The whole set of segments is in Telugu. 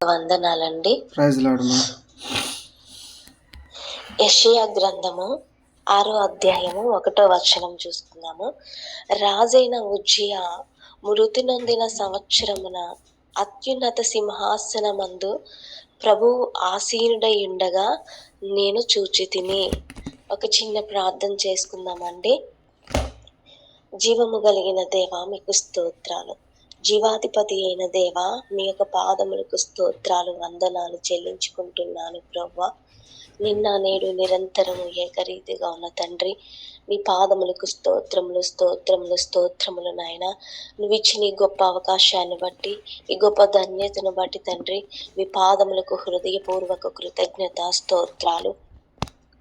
వందనాలండి. ప్రైజ్ లార్డ్ మా. యెషయా గ్రంథము 6వ అధ్యాయము 1వ వచనం చూసుకున్నాము. రాజైన ఉజ్జియా మృతి నొందిన సంవత్సరమున అత్యున్నత సింహాసనమందు ప్రభువు ఆసీనుడై ఉండగా నేను చూచితిని. ఒక చిన్న ప్రార్థన చేసుకుందామండి. జీవము కలిగిన దేవా, మీకు స్తోత్రాలు. జీవాధిపతి అయిన దేవా, మీ యొక్క పాదములకు స్తోత్రాలు, వందనాలు చెల్లించుకుంటున్నాను ప్రభువా. నిన్న నేడు నిరంతరము ఏకరీతిగా ఉన్న తండ్రి, నీ పాదములకు స్తోత్రములు స్తోత్రములు స్తోత్రములు నాయన. నువ్వు ఇచ్చిన ఈ గొప్ప అవకాశాన్ని బట్టి, ఈ గొప్ప ధన్యతను బట్టి తండ్రి, మీ పాదములకు హృదయపూర్వక కృతజ్ఞత స్తోత్రాలు,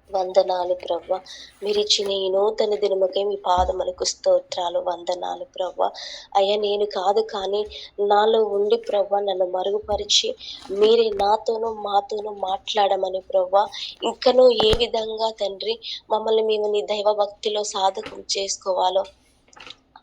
వందనాలు ప్రవ్వ. మీరు ఇచ్చిన ఈ నూతన దినముకే మీ పాదములకు స్తోత్రాలు, వందనాలు ప్రవ్వ. అయ్యా, నేను కాదు కానీ నాలో ఉండి ప్రవ్వ నన్ను మరుగుపరిచి మీరే నాతోనూ మాతోనూ మాట్లాడమని ప్రవ్వ. ఇంకనూ ఏ విధంగా తండ్రి మమ్మల్ని మేము నీ దైవ భక్తిలో సాధకం చేసుకోవాలో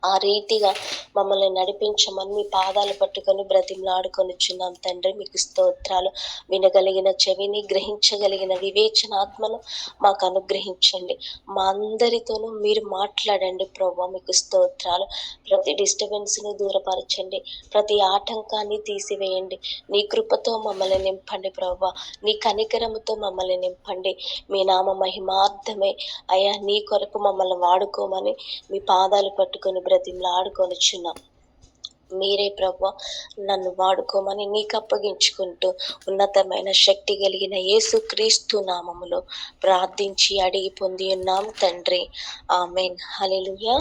ఆ రీతిగా మమ్మల్ని నడిపించమని మీ పాదాలు పట్టుకొని బ్రతిమలాడుకొనిచున్నాం తండ్రి. మీకు స్తోత్రాలు. వినగలిగిన చెవిని, గ్రహించగలిగిన వివేచనాత్మను మాకు అనుగ్రహించండి. మా అందరితోనూ మీరు మాట్లాడండి ప్రభా. మీకు స్తోత్రాలు. ప్రతి డిస్టర్బెన్స్ని దూరపరచండి, ప్రతి ఆటంకాన్ని తీసివేయండి. నీ కృపతో మమ్మల్ని నింపండి ప్రభా, నీ కనికరముతో మమ్మల్ని నింపండి. మీ నామ మహిమార్థమే అయ్యా, నీ కొరకు మమ్మల్ని వాడుకోమని మీ పాదాలు పట్టుకొని బ్రతిమలాడుకొనిచున్నాం. మీరే ప్రభువా నన్ను వాడుకోమని నీకు అప్పగించుకుంటూ ఉన్నతమైన శక్తి కలిగిన యేసుక్రీస్తు నామములో ప్రార్థించి అడిగి పొంది ఉన్నాం తండ్రి, ఆమేన్. హల్లెలూయా.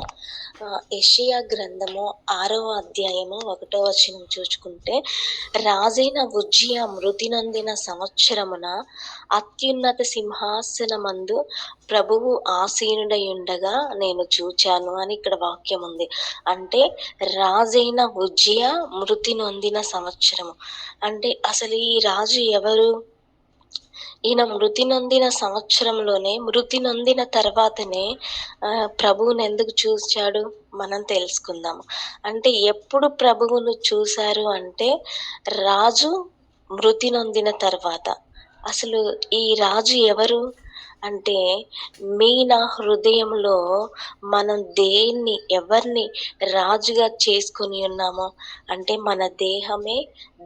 యెషయా గ్రంథము 6వ అధ్యాయము 1వ వచనం చూసుకుంటే, రాజైన ఉజ్జియా మృతి నొందిన సంవత్సరమున అత్యున్నత సింహాసనమందు ప్రభువు ఆసీనుడై ఉండగా నేను చూచాను అని ఇక్కడ వాక్యం ఉంది. అంటే రాజైన ఉజ్జియా మృతి నొందిన సంవత్సరము అంటే అసలు ఈ రాజు ఎవరు? ఈయన మృతి నొందిన సంవత్సరంలోనే, మృతి నొందిన తర్వాతనే ప్రభువుని ఎందుకు చూశాడు మనం తెలుసుకుందాము. అంటే ఎప్పుడు ప్రభువును చూశారు అంటే రాజు మృతి నొందిన తర్వాత. అసలు ఈ రాజు ఎవరు అంటే, నా హృదయంలో మనం దేన్ని ఎవరిని రాజుగా చేసుకొని ఉన్నామో అంటే మన దేహమే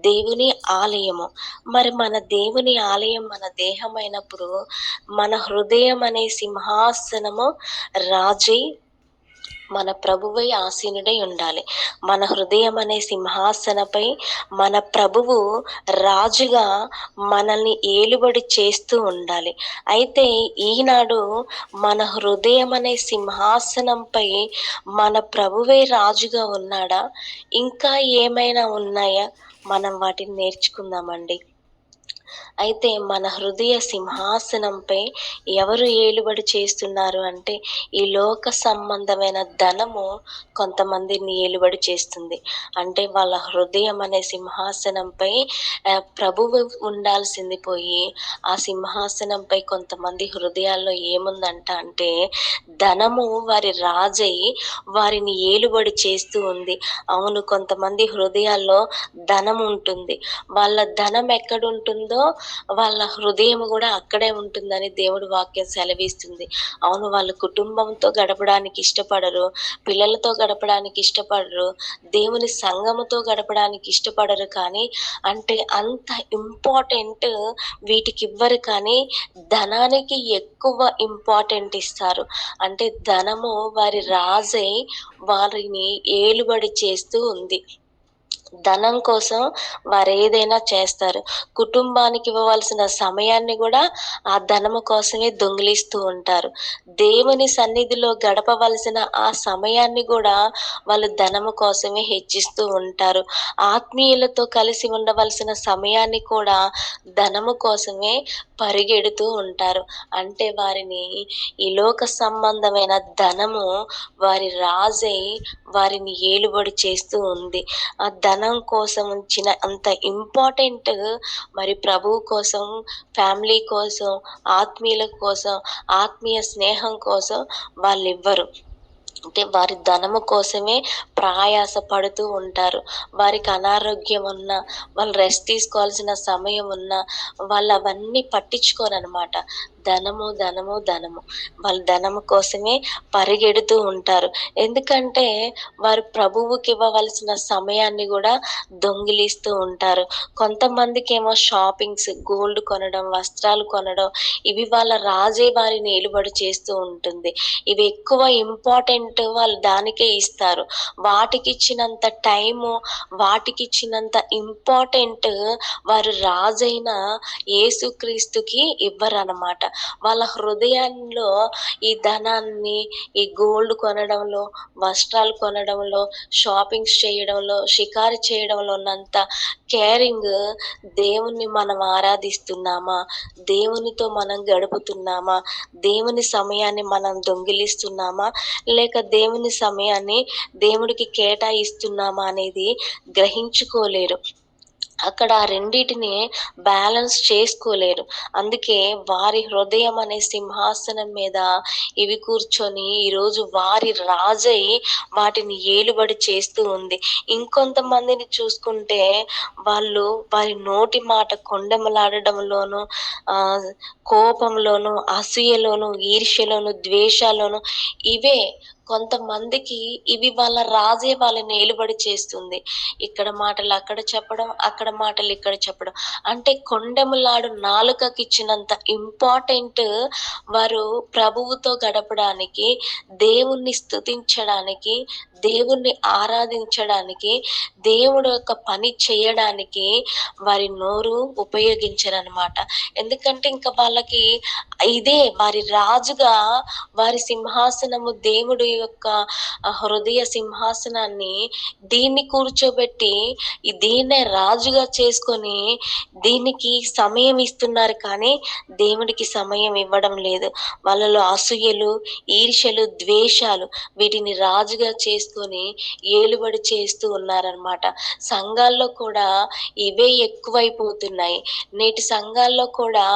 దేవుని ఆలయము. మరి మన దేవుని ఆలయం మన దేహం అయినప్పుడు మన హృదయం అనే సింహాసనము రాజై మన ప్రభువై ఆసీనుడై ఉండాలి. మన హృదయం అనే సింహాసనపై మన ప్రభువు రాజుగా మనల్ని ఏలుబడి చేస్తూ ఉండాలి. అయితే ఈనాడు మన హృదయం అనే సింహాసనంపై మన ప్రభువే రాజుగా ఉన్నాడా? ఇంకా ఏమైనా ఉన్నాయా? మనం వాటిని నేర్చుకుందామండి. అయితే మన హృదయ సింహాసనంపై ఎవరు ఏలుబడి చేస్తున్నారు అంటే, ఈ లోక సంబంధమైన ధనము కొంతమందిని ఏలుబడి చేస్తుంది. అంటే వాళ్ళ హృదయం అనే సింహాసనంపై ప్రభువు ఉండాల్సింది పోయి, ఆ సింహాసనంపై కొంతమంది హృదయాల్లో ఏముందంట అంటే ధనము వారి రాజై వారిని ఏలుబడి చేస్తూ ఉంది. అవును, కొంతమంది హృదయాల్లో ధనం ఉంటుంది. వాళ్ళ ధనం ఎక్కడుంటుందో వాళ్ళ హృదయం కూడా అక్కడే ఉంటుందని దేవుడు వాక్యం సెలవిస్తుంది. అవును, వాళ్ళ కుటుంబంతో గడపడానికి ఇష్టపడరు, పిల్లలతో గడపడానికి ఇష్టపడరు, దేవుని సంఘముతో గడపడానికి ఇష్టపడరు. కానీ అంటే అంత ఇంపార్టెంట్ వీటికి ఇవ్వరు, కానీ ధనానికి ఎక్కువ ఇంపార్టెంట్ ఇస్తారు. అంటే ధనము వారి రాజై వారిని ఏలుబడి చేస్తూ ఉంది. ధనం కోసం వారు ఏదైనా చేస్తారు. కుటుంబానికి ఇవ్వవలసిన సమయాన్ని కూడా ఆ ధనము కోసమే దొంగిలిస్తూ ఉంటారు. దేవుని సన్నిధిలో గడపవలసిన ఆ సమయాన్ని కూడా వాళ్ళు ధనము కోసమే హెచ్చిస్తూ ఉంటారు. ఆత్మీయులతో కలిసి ఉండవలసిన సమయాన్ని కూడా ధనము కోసమే పరిగెడుతూ ఉంటారు. అంటే వారిని ఈ లోక సంబంధమైన ధనము వారి రాజై వారిని ఏలుబడి చేస్తూ ఉంది. ఆ ధనం కోసం ఉంచిన అంత ఇంపార్టెంట్ మరి ప్రభువు కోసం, ఫ్యామిలీ కోసం, ఆత్మీయుల కోసం, ఆత్మీయ స్నేహం కోసం వాళ్ళు ఇవ్వరు. అంటే వారి ధనము కోసమే ప్రయాస పడుతూ ఉంటారు. వారికి అనారోగ్యం ఉన్నా, వాళ్ళు రెస్ట్ తీసుకోవాల్సిన సమయం ఉన్నా, వాళ్ళవన్నీ పట్టించుకోరనమాట. ధనము, ధనము, ధనము. వాళ్ళు ధనము కోసమే పరిగెడుతూ ఉంటారు. ఎందుకంటే, వారు ప్రభువుకివ్వవలసిన సమయాన్ని గూడా దొంగిలిస్తూ ఉంటారు. కొంతమందికేమో షాపింగ్స్, గోల్డ్ కొనడం, వస్త్రాలు కొనడం, ఇవి వాళ్ళ రాజే వారిని ఏలుబడి చేస్తూ ఉంటుంది. ఇవి ఎక్కువ ఇంపార్టెంట్ వాళ్ళు దానికే ఇస్తారు. వాటికిచ్చినంత టైము, వాటికిచ్చినంత ఇంపార్టెంట్ వారు రాజైన యేసుక్రీస్తుకి ఇవ్వరనమాట. వాళ్ళ హృదయంలో ఈ ధనాన్ని, ఈ గోల్డ్ కొనడంలో, వస్త్రాలు కొనడంలో, షాపింగ్స్ చేయడంలో, షికారు చేయడంలో ఉన్నంత కేరింగ్ దేవుణ్ణి మనం ఆరాధిస్తున్నామా? దేవునితో మనం గడుపుతున్నామా? దేవుని సమయాన్ని మనం దొంగిలిస్తున్నామా? లేక దేవుని సమయాన్ని దేవుడికి కేటాయిస్తున్నామా అనేది గ్రహించుకోలేరు. అక్కడ ఆ రెండిటిని బ్యాలెన్స్ చేసుకోలేరు. అందుకే వారి హృదయం అనే సింహాసనం మీద ఇవి కూర్చొని ఈరోజు వారి రాజై వాటిని ఏలుబడి చేస్తూ ఉంది. ఇంకొంతమందిని చూసుకుంటే వాళ్ళు వారి నోటి మాట కొండెమలాడడంలోను, కోపంలోను, అసూయలోను, ఈర్ష్యలోను, ద్వేషాల్లోను, ఇవే కొంతమందికి ఇవి వాళ్ళ రాజే వాళ్ళని ఏలుబడి చేస్తుంది. ఇక్కడ మాటలు అక్కడ చెప్పడం, అక్కడ మాటలు ఇక్కడ చెప్పడం. అంటే కొండెములాడు నాలుకకిచ్చినంత ఇంపార్టెంట్ వారు ప్రభువుతో గడపడానికి, దేవుణ్ణి స్తుతించడానికి, దేవుణ్ణి ఆరాధించడానికి, దేవుడు యొక్క పని చేయడానికి వారి నోరు ఉపయోగించరనమాట. ఎందుకంటే ఇంక వాళ్ళకి ఇదే వారి రాజుగా వారి సింహాసనము, దేవుడి యొక్క హృదయ సింహాసనాన్ని దీన్ని కూర్చోబెట్టి దీన్నే రాజుగా చేసుకొని దీనికి సమయం ఇస్తున్నారు, కానీ దేవుడికి సమయం ఇవ్వడం లేదు. వాళ్ళలో అసూయలు, ఈర్ష్యలు, ద్వేషాలు వీటిని రాజుగా చేసుకొని ఏలుబడి చేస్తూ ఉన్నారనమాట. సంఘాల్లో కూడా ఇవే ఎక్కువైపోతున్నాయి. నేటి సంఘాల్లో కూడా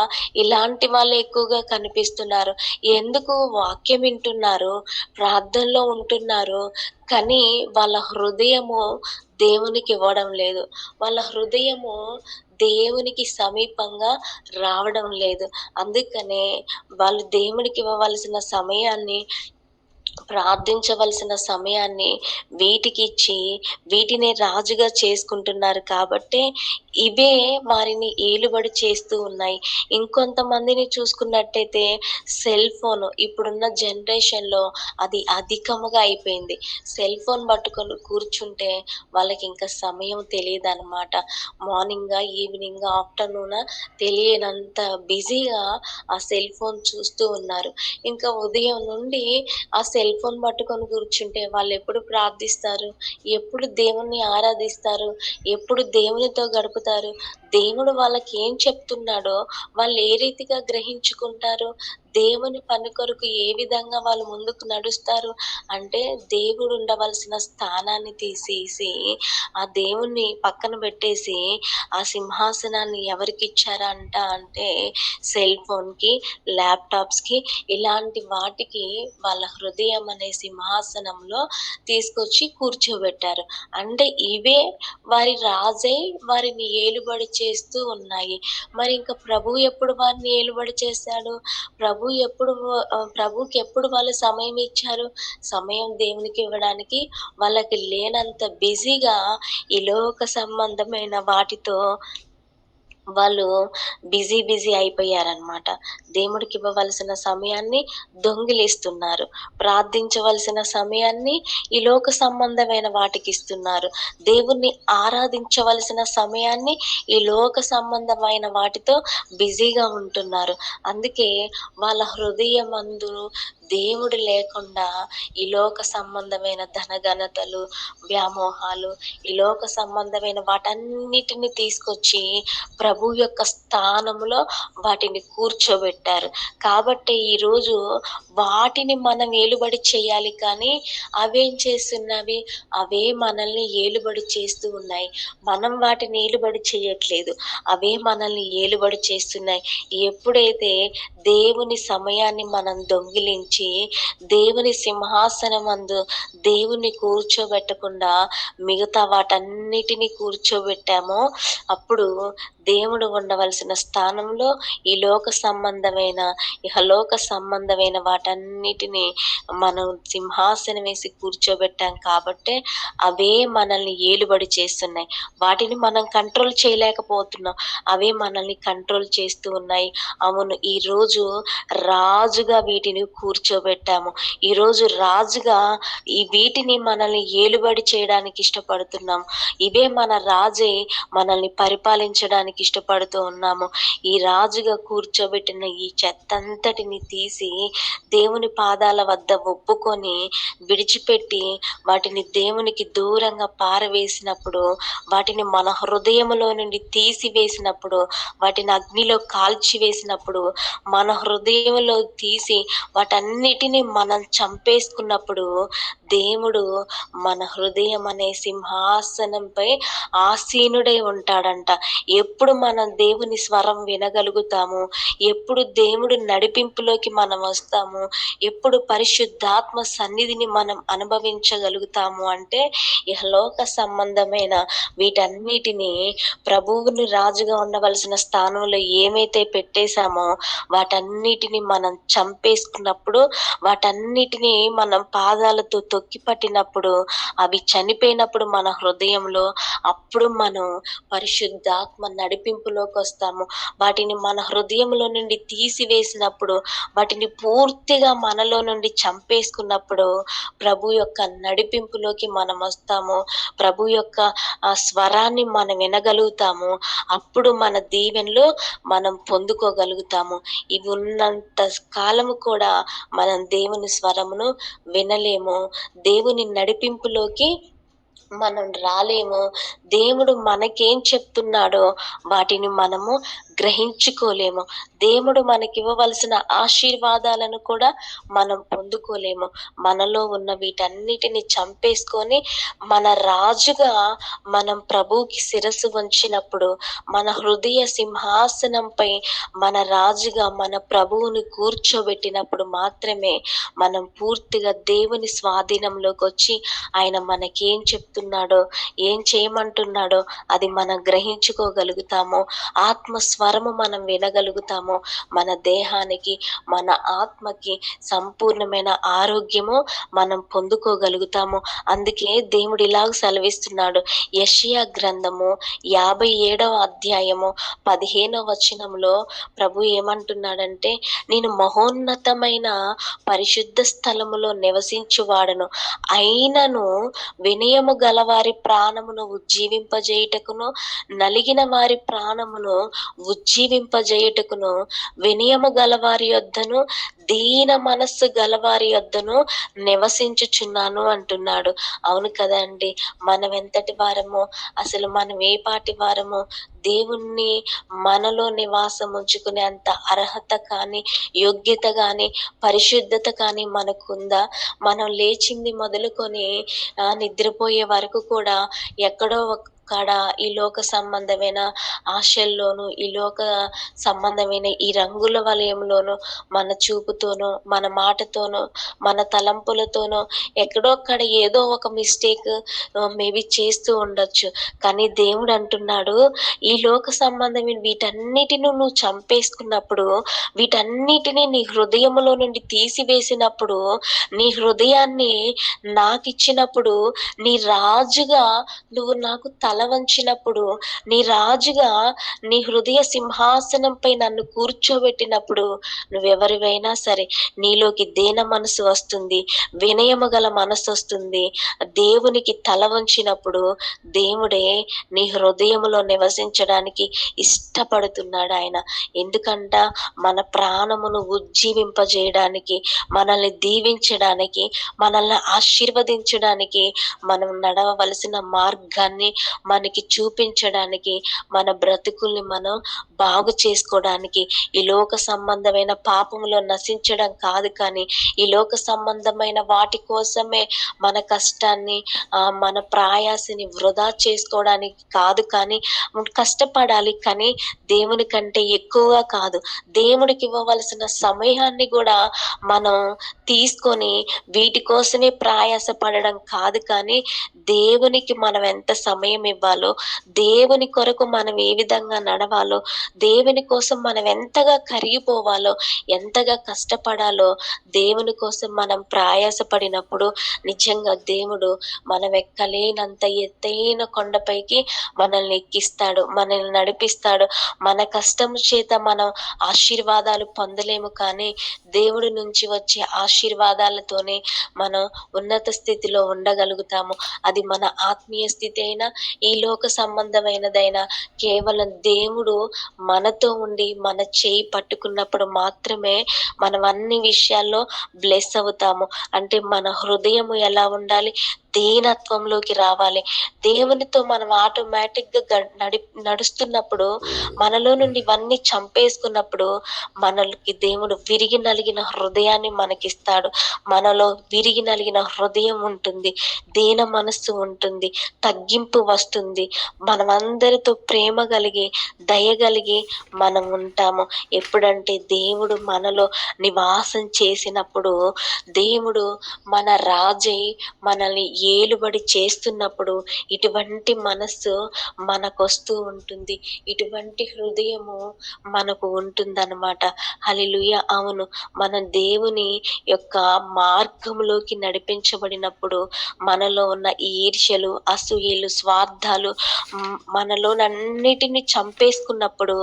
ఇలాంటి వాళ్ళే ఎక్కువగా కనిపిస్తున్నారు. ఎందుకు వాక్యం వింటున్నారు, ప్రార్థనలో ఉంటున్నారు, కానీ వాళ్ళ హృదయము దేవునికి ఇవ్వడం లేదు. వాళ్ళ హృదయము దేవునికి సమీపంగా రావడం లేదు. అందుకనే వాళ్ళు దేవుడికి ఇవ్వవలసిన సమయాన్ని, ప్రార్థించవలసిన సమయాన్ని వీటికిచ్చి వీటినే రాజుగా చేసుకుంటున్నారు కాబట్టే ఇవే వారిని ఏలుబడి చేస్తూ ఉన్నాయి. ఇంకొంతమందిని చూసుకున్నట్టయితే సెల్ ఫోను ఇప్పుడున్న జనరేషన్‌లో అది అధికముగా అయిపోయింది. సెల్ ఫోన్ పట్టుకొని కూర్చుంటే వాళ్ళకింక సమయం తెలీదనమాట. మార్నింగా, ఈవినింగా, ఆఫ్టర్‌నూనా తెలియనంత బిజీగా ఆ సెల్ ఫోన్ చూస్తూ ఉన్నారు. ఇంకా ఉదయం నుండి ఆ సెల్ ఫోన్ పట్టుకొని కూర్చుంటే వాళ్ళెప్పుడు ప్రార్థిస్తారు? ఎప్పుడు దేవుణ్ణి ఆరాధిస్తారు? ఎప్పుడు దేవునితో గడుపుతారు? దేవుడు వాళ్ళకేం చెప్తున్నాడో వాళ్ళు ఏ రీతిగా గ్రహించుకుంటారు? దేవుని పని కొరకు ఏ విధంగా వాళ్ళు ముందుకు నడుస్తారు? అంటే దేవుడు ఉండవలసిన స్థానాన్ని తీసేసి, ఆ దేవుణ్ణి పక్కన పెట్టేసి, ఆ సింహాసనాన్ని ఎవరికిచ్చారంట అంటే సెల్ ఫోన్‌కి, ల్యాప్‌టాప్స్‌కి, ఇలాంటి వాటికి వాళ్ళ హృదయం అనే సింహాసనంలో తీసుకొచ్చి కూర్చోబెట్టారు. అంటే ఇవే వారి రాజై వారిని ఏలుబడి చేస్తూ ఉన్నాయి. మరి ఇంక ప్రభువు ఎప్పుడు వారిని ఏలుబడి చేశాడు? ప్రభువుకి ఎప్పుడు వాళ్ళు సమయం ఇచ్చారు? సమయం దేవునికి ఇవ్వడానికి వాళ్ళకి లేనంత బిజీగా ఈ లోక సంబంధమైన వాటితో వాళ్ళు బిజీ అయిపోయారనమాట. దేవుడికివ్వవలసిన సమయాన్ని దొంగిలిస్తున్నారు. ప్రార్థించవలసిన సమయాన్ని ఈ లోక సంబంధమైన వాటికిస్తున్నారు. దేవుణ్ణి ఆరాధించవలసిన సమయాన్ని ఈ లోక సంబంధమైన వాటితో బిజీగా ఉంటున్నారు. అందుకే వాళ్ళ హృదయమందు దేవుడు లేకుండా ఈ లోక సంబంధమైన ధనఘనతలు, వ్యామోహాలు, ఈ లోక సంబంధమైన వాటన్నిటిని తీసుకొచ్చి ప్రభు యొక్క స్థానంలో వాటిని కూర్చోబెట్టారు. కాబట్టి ఈరోజు వాటిని మనం ఏలుబడి చేయాలి, కానీ అవేం చేస్తున్నవి? అవే మనల్ని ఏలుబడి చేస్తూ ఉన్నాయి. మనం వాటిని ఏలుబడి చేయట్లేదు. అవే మనల్ని ఏలుబడి చేస్తున్నాయి. ఎప్పుడైతే దేవుని సమయాన్ని మనం దొంగిలించి పిలిచి దేవుని సింహాసనమందు దేవుని కూర్చోబెట్టకుండా మిగతా వాటన్నిటిని కూర్చోబెట్టామో, అప్పుడు దేవుడు ఉండవలసిన స్థానంలో ఈ లోక సంబంధమైన, ఇహలోక సంబంధమైన వాటన్నిటిని మనం సింహాసనం వేసి కూర్చోబెట్టాం కాబట్టే అవే మనల్ని ఏలుబడి చేస్తున్నాయి. వాటిని మనం కంట్రోల్ చేయలేకపోతున్నాం. అవే మనల్ని కంట్రోల్ చేస్తూ ఉన్నాయి. అవును, ఈరోజు రాజుగా వీటిని కూర్చోబెట్టాము. ఈరోజు రాజుగా వీటిని మనల్ని ఏలుబడి చేయడానికి ఇష్టపడుతున్నాం. ఇవే మన రాజే మనల్ని పరిపాలించడానికి ఇష్టపడుతూ ఉన్నాము. ఈ రాజుగా కూర్చోబెట్టిన ఈ చెత్తంతటిని తీసి దేవుని పాదాల వద్ద ఒప్పుకొని విడిచిపెట్టి వాటిని దేవునికి దూరంగా పారవేసినప్పుడు, వాటిని మన హృదయములో నుండి తీసివేసినప్పుడు, వాటిని అగ్నిలో కాల్చివేసినప్పుడు, మన హృదయంలో తీసి వాటన్నిటిని మనం చంపేసుకున్నప్పుడు దేవుడు మన హృదయం అనే సింహాసనంపై ఆసీనుడై ఉంటాడంట. ఎప్పుడు మనం దేవుని స్వరం వినగలుగుతాము, ఎప్పుడు దేవుడు నడిపింపులోకి మనం వస్తాము, ఎప్పుడు పరిశుద్ధాత్మ సన్నిధిని మనం అనుభవించగలుగుతాము అంటే, ఇహలోక సంబంధమైన వీటన్నిటిని ప్రభువుని రాజుగా ఉండవలసిన స్థానంలో ఏమైతే పెట్టేశామో వాటన్నిటిని మనం చంపేసుకున్నప్పుడు, వాటన్నిటిని మనం పాదాలతో తొక్కి పట్టినప్పుడు, అవి చనిపోయినప్పుడు మన హృదయంలో, అప్పుడు మనం పరిశుద్ధాత్మ నడిపింపులోకి వస్తాము. వాటిని మన హృదయంలో నుండి తీసివేసినప్పుడు, వాటిని పూర్తిగా మనలో నుండి చంపేసుకున్నప్పుడు ప్రభు యొక్క నడిపింపులోకి మనం వస్తాము. ప్రభు యొక్క ఆ స్వరాన్ని మనం వినగలుగుతాము. అప్పుడు మన దీవెనలు మనం పొందుకోగలుగుతాము. ఇవి ఉన్నంత కాలము కూడా మనం దేవుని స్వరమును వినలేము. దేవుని నడిపింపులోకి మనం రాలేము. దేవుడు మనకేం చెప్తున్నాడో వాటిని మనము గ్రహించుకోలేము. దేవుడు మనకివ్వవలసిన ఆశీర్వాదాలను కూడా మనం పొందుకోలేము. మనలో ఉన్న వీటన్నిటిని చంపేసుకొని మన రాజుగా మనం ప్రభువుకి శిరస్సు వంచినప్పుడు, మన హృదయ సింహాసనంపై మన రాజుగా మన ప్రభువుని కూర్చోబెట్టినప్పుడు మాత్రమే మనం పూర్తిగా దేవుని స్వాధీనంలోకి వచ్చి ఆయన మనకేం చెప్తున్నాడో, ఏం చేయమంటున్నాడో అది మనం గ్రహించుకోగలుగుతాము. ఆత్మస్వరము మనం వినగలుగుతాము. మన దేహానికి, మన ఆత్మకి సంపూర్ణమైన ఆరోగ్యము మనం పొందుకోగలుగుతాము. అందుకే దేవుడు ఇలాగ సెలవిస్తున్నాడు. యెషయా గ్రంథము 57వ అధ్యాయము 15వ వచనంలో ప్రభు ఏమంటున్నాడంటే, నేను మహోన్నతమైన పరిశుద్ధ స్థలములో నివసించువాడను, అయినను వినయము గలవారి ప్రాణమును ఉజ్జీవింపజేయుటకును, నలిగిన వారి ప్రాణమును ఉజ్జీవింపజేయుటకును, వినయము గలవారి యొద్దను దీన మనస్సు గలవారి యొద్దను నివసించుచున్నాను అంటున్నాడు. అవును కదండి, మనం ఎంతటి వారమో, అసలు మనం ఏ పాటి వారమో, దేవుణ్ణి మనలో నివాసం ఉంచుకునే అంత అర్హత కానీ, యోగ్యత కానీ, పరిశుద్ధత కానీ మనకుందా? మనం లేచింది మొదలుకొని నిద్రపోయే వరకు కూడా ఎక్కడో కాడ ఈ లోక సంబంధమైన ఆశల్లోనూ, ఈ లోక సంబంధమైన ఈ రంగుల వలయంలోనూ, మన చూపుతోనూ, మన మాటతోనూ, మన తలంపులతోనూ ఎక్కడో అక్కడ ఏదో ఒక మిస్టేక్ మేబీ చేస్తూ ఉండొచ్చు. కానీ దేవుడు అంటున్నాడు, ఈ లోక సంబంధమైన వీటన్నిటిని నువ్వు చంపేసుకున్నప్పుడు, వీటన్నిటిని నీ హృదయములో నుండి తీసివేసినప్పుడు, నీ హృదయాన్ని నాకిచ్చినప్పుడు, నీ రాజుగా నువ్వు నాకు తల వంచినప్పుడు, నీ రాజుగా నీ హృదయ సింహాసనంపై నన్ను కూర్చోబెట్టినప్పుడు, నువ్వెవరివైనా సరే నీలోకి దీన మనసు వస్తుంది, వినయము గల మనసు వస్తుంది. దేవునికి తల వంచినప్పుడు దేవుడే నీ హృదయములో నివసించడానికి ఇష్టపడుతున్నాడు ఆయన. ఎందుకంట మన ప్రాణమును ఉజ్జీవింపజేయడానికి, మనల్ని దీవించడానికి, మనల్ని ఆశీర్వదించడానికి, మనం నడవవలసిన మార్గాన్ని మనకి చూపించడానికి, మన బ్రతుకుల్ని మనం బాగు చేసుకోవడానికి, ఈ లోక సంబంధమైన పాపములో నశించడం కాదు కానీ, ఈ లోక సంబంధమైన వాటి కోసమే మన కష్టాన్ని మన ప్రయాసని వృధా చేసుకోవడానికి కాదు కానీ, కష్టపడాలి కానీ దేవుని కంటే ఎక్కువగా కాదు. దేవుడికి ఇవ్వవలసిన సమయాన్ని కూడా మనం తీసుకొని వీటి కోసమే ప్రయాస పడడం కాదు కానీ, దేవునికి మనం ఎంత సమయం ఇవ్వాలో, దేవుని కొరకు మనం ఏ విధంగా నడవాలో, దేవుని కోసం మనం ఎంతగా కరిగిపోవాలో, ఎంతగా కష్టపడాలో, దేవుని కోసం మనం ప్రయాస పడినప్పుడు నిజంగా దేవుడు మనం ఎక్కలేనంత ఎత్తైన కొండపైకి మనల్ని ఎక్కిస్తాడు, మనల్ని నడిపిస్తాడు. మన కష్టం చేత మనం ఆశీర్వాదాలు పొందలేము కానీ, దేవుడి నుంచి వచ్చే ఆశీర్వాదాలతోనే మనం ఉన్నత స్థితిలో ఉండగలుగుతాము. అది మన ఆత్మీయ స్థితి అయినా, ఈ లోక సంబంధమైనదైనా, కేవలం దేవుడు మనతో ఉండి మన చేయి పట్టుకున్నప్పుడు మాత్రమే మనం అన్ని విషయాల్లో బ్లెస్ అవుతాము. అంటే మన హృదయము ఎలా ఉండాలి, దీనత్వంలోకి రావాలి. దేవునితో మనం ఆటోమేటిక్గా నడుస్తున్నప్పుడు, మనలో నుండి ఇవన్నీ చంపేసుకున్నప్పుడు, మనకి దేవుడు విరిగి నలిగిన హృదయాన్ని మనకిస్తాడు. మనలో విరిగి నలిగిన హృదయం ఉంటుంది, దీన మనస్సు ఉంటుంది, తగ్గింపు వస్తుంది. మనమందరితో ప్రేమ కలిగి, దయ కలిగి మనం ఉంటాము. ఎప్పుడంటే దేవుడు మనలో నివాసం చేసినప్పుడు, దేవుడు మన రాజై మనల్ని ఏలుబడి చేస్తున్నప్పుడు, ఇటువంటి మనస్సు మనకొస్తూ ఉంటుంది, ఇటువంటి హృదయము మనకు ఉంటుందన్నమాట. హల్లెలూయా. అవును, మన దేవుని యొక్క మార్గంలోకి నడిపించబడినప్పుడు, మనలో ఉన్న ఈర్ష్యలు, అసూయలు, స్వార్థాలు మనలోనన్నిటిని చంపేసుకున్నప్పుడు,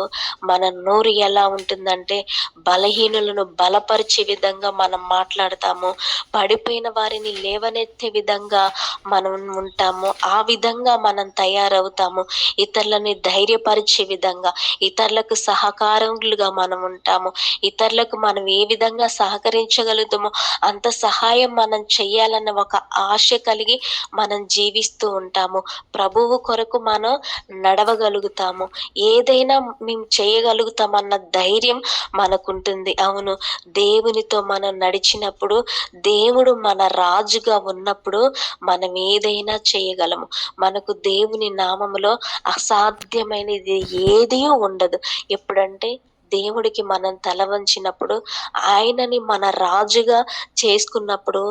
మన నోరు ఎలా ఉంటుందంటే, బలహీనులను బలపరిచే విధంగా మనం మాట్లాడతాము, పడిపోయిన వారిని లేవనెత్తే విధంగా మనం ఉంటాము. ఆ విధంగా మనం తయారవుతాము. ఇతరులని ధైర్యపరిచే విధంగా, ఇతరులకు సహకారులుగా మనం ఉంటాము. ఇతరులకు మనం ఏ విధంగా సహకరించగలుగుతామో అంత సహాయం మనం చెయ్యాలన్న ఒక ఆశ కలిగి మనం జీవిస్తూ ఉంటాము. ప్రభువు కొరకు మనం నడవగలుగుతాము. ఏదైనా మేము చేయగలుగుతామన్న ధైర్యం మనకుంటుంది. అవును, దేవునితో మనం నడిచినప్పుడు, దేవుడు మన రాజుగా ఉన్నప్పుడు మనం ఏదైనా చేయగలము. మనకు దేవుని నామములో అసాధ్యమైనది ఏదీ ఉండదు. ఎప్పుడంటే దేవుడికి మనం తల వంచినప్పుడు, ఆయనని మన రాజుగా చేసుకున్నప్పుడు,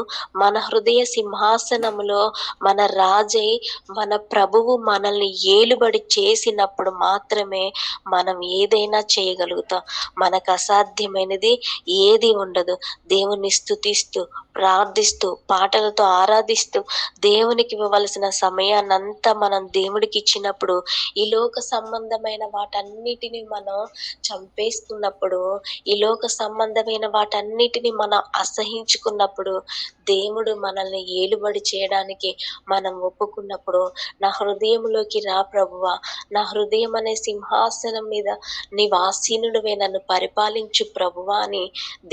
మన హృదయ సింహాసనములో మన రాజై, మన ప్రభువు మనల్ని ఏలుబడి చేసినప్పుడు మాత్రమే మనం ఏదైనా చేయగలుగుతాం. మనకు అసాధ్యమైనది ఏది ఉండదు. దేవుణ్ణి స్తుతిస్తూ, ప్రార్థిస్తూ, పాటలతో ఆరాధిస్తూ, దేవునికి ఇవ్వవలసిన సమయాన్నంతా మనం దేవుడికి ఇచ్చినప్పుడు, ఈ లోక సంబంధమైన వాటన్నిటిని మనం చంపేసుకున్నప్పుడు, ఈ లోక సంబంధమైన వాటన్నిటిని మనం అసహించుకున్నప్పుడు, దేవుడు మనల్ని ఏలుబడి చేయడానికి మనం ఒప్పుకున్నప్పుడు, నా హృదయంలోకి రా ప్రభువా, నా హృదయం అనే సింహాసనం మీద నీవాసీనుడివే, నన్ను పరిపాలించు ప్రభువా అని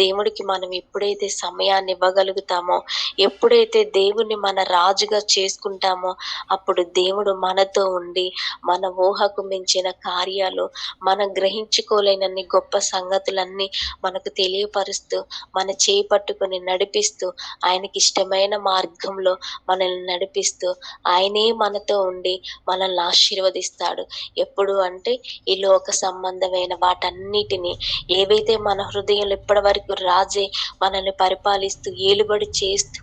దేవుడికి మనం ఎప్పుడైతే సమయాన్ని ఇవ్వగలుగుతామో, ఎప్పుడైతే దేవుణ్ణి మన రాజుగా చేసుకుంటామో, అప్పుడు దేవుడు మనతో ఉండి మన ఊహకు మించిన కార్యాలు, మనం గ్రహించుకోలేనన్ని గొప్ప సంగతులన్నీ మనకు తెలియపరుస్తూ, మన చేయి పట్టుకొని నడిపిస్తూ, ఆయనకి ఇష్టమైన మార్గంలో మనల్ని నడిపిస్తూ, ఆయనే మనతో ఉండి మనల్ని ఆశీర్వదిస్తాడు. ఎప్పుడు అంటే, ఈ లోక సంబంధమైన వాటన్నిటిని, ఏవైతే మన హృదయంలో ఇప్పటి వరకు రాజే మనల్ని పరిపాలిస్తూ ఏలుబడి చేస్తూ,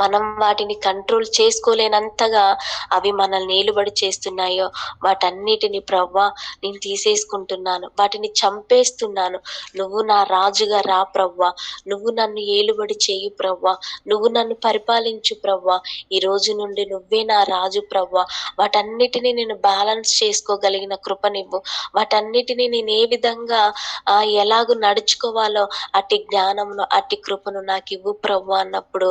మనం వాటిని కంట్రోల్ చేసుకోలేనంతగా అవి మనల్ని ఏలుబడి చేస్తున్నాయో, వాటన్నిటిని ప్రవ్వా నేను తీసేసుకుంటున్నాను, వాటిని చంపేస్తున్నాను. నువ్వు నా రాజుగా రా ప్రవ్వా, నువ్వు నన్ను ఏలుబడి చేయి ప్రవ్వా, నువ్వు నన్ను పరిపాలించు ప్రవ్వా. ఈ రోజు నుండి నువ్వే నా రాజు ప్రవ్వా. వాటన్నిటిని నేను బ్యాలెన్స్ చేసుకోగలిగిన కృపనివ్వు. వాటన్నిటిని నేను ఏ విధంగా ఎలాగూ నడుచుకోవాలో అట్టి జ్ఞానమును, అట్టి కృపను నాకు ఇవ్వు ప్రవ్వా అన్నప్పుడు,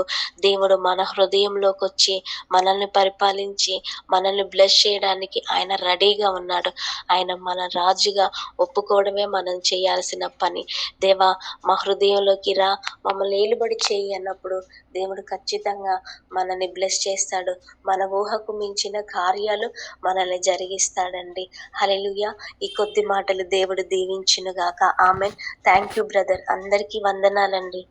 దేవుడు మన హృదయంలోకి వచ్చి మనల్ని పరిపాలించి మనల్ని బ్లెస్ చేయడానికి ఆయన రెడీగా ఉన్నాడు. ఆయన మన రాజుగా ఒప్పుకోవడమే మనం చేయాల్సిన పని. దేవా, మా హృదయంలోకి రా, మమ్మల్ని ఏలుబడి చేయి అన్నప్పుడు దేవుడు ఖచ్చితంగా మనల్ని బ్లెస్ చేస్తాడు. మన ఊహకు మించిన కార్యాలు మనల్ని జరిగిస్తాడండి. హల్లెలూయా. ఈ కొద్ది మాటలు దేవుడు దీవించును గాక. ఆమెన్. Thank you brother. అందరికీ వందనాలండి.